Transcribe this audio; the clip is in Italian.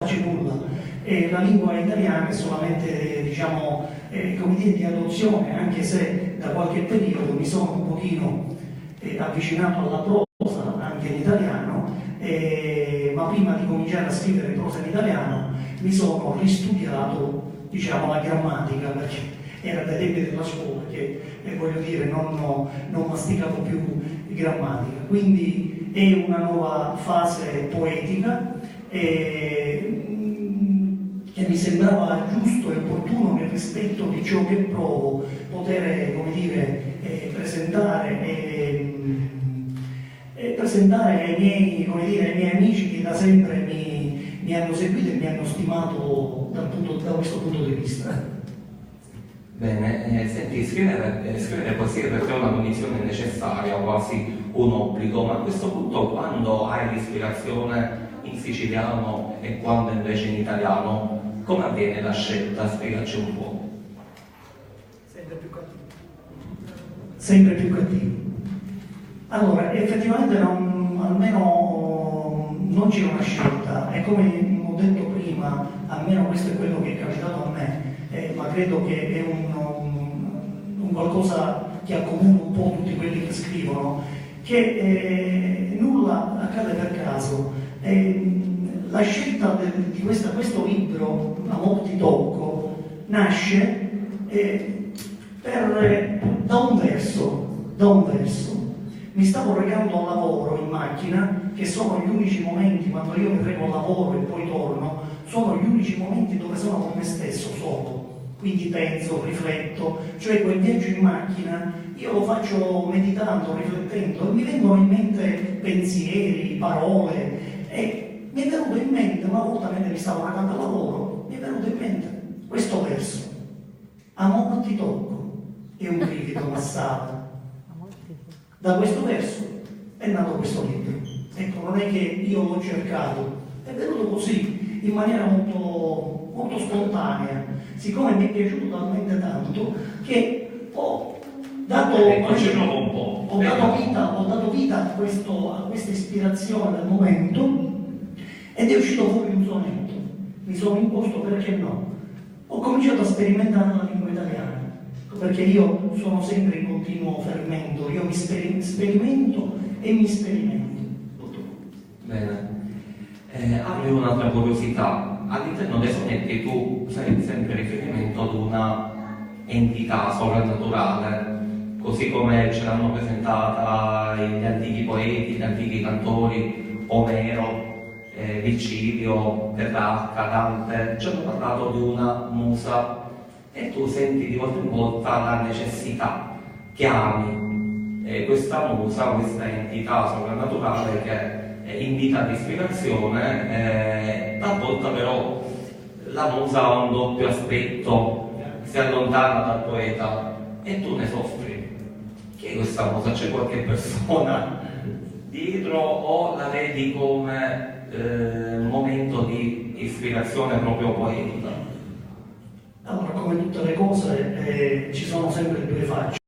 c'è nulla. E la lingua italiana è solamente, diciamo, come dire, di adozione, anche se da qualche periodo mi sono un pochino avvicinato alla prosa anche in italiano, ma prima di cominciare a scrivere prosa in italiano mi sono ristudiato, diciamo, la grammatica, perché era dai tempi della scuola che, voglio dire, non masticavo più grammatica. Quindi è una nuova fase poetica che mi sembrava giusto e opportuno, nel rispetto di ciò che provo, poter, come dire, presentare ai miei, come dire, ai miei amici che da sempre mi hanno seguito e mi hanno stimato da questo punto di vista. Bene, senti, scrivere poesia per te è una condizione necessaria, quasi un obbligo, ma a questo punto quando hai l'ispirazione in siciliano e quando invece in italiano, come avviene la scelta? Spiegaci un po'. Sempre più cattivo. Sempre più cattivo. Allora, effettivamente almeno non c'è una scelta, è come ho detto prima, almeno questo è quello che è capitato a me, ma credo che è un qualcosa che accomuna un po' tutti quelli che scrivono, che nulla accade per caso. La scelta di questo libro, Amor ti tocco, nasce da un verso. Mi stavo recando al lavoro in macchina, che sono gli unici momenti, quando io mi reco al lavoro e poi torno, sono gli unici momenti dove sono con me stesso, solo. Quindi penso, rifletto, cioè quel viaggio in macchina io lo faccio meditando, riflettendo, e mi vengono in mente pensieri, parole, e mi è venuto in mente, una volta mentre mi stavo recando al lavoro, mi è venuto in mente questo verso: amor ti tocco, e un brivido m'assale. Da questo verso è nato questo libro. Ecco, non è che io l'ho cercato, è venuto così, in maniera molto, molto spontanea, siccome mi è piaciuto talmente tanto che ho dato vita a questa ispirazione del momento, ed è uscito fuori un sonetto. Mi sono imposto, perché no? Ho cominciato a sperimentare la lingua italiana, perché io sono sempre in continuo fermento, io mi sperimento e mi sperimento. Bene. Avevo un'altra curiosità. All'interno dei sonetti tu fai sempre riferimento ad una entità sovrannaturale, così come ce l'hanno presentata gli antichi poeti, gli antichi cantori, Omero, Virgilio, Petrarca, Dante, ci hanno parlato di una musa, e tu senti di volta in volta la necessità, chiami questa musa, questa entità sovrannaturale che invita all'ispirazione, talvolta però la musa ha un doppio aspetto, si allontana dal poeta e tu ne soffri. Chi è questa musa? C'è qualche persona dietro o la vedi come momento di ispirazione proprio poetica? Allora, come tutte le cose, ci sono sempre due facce.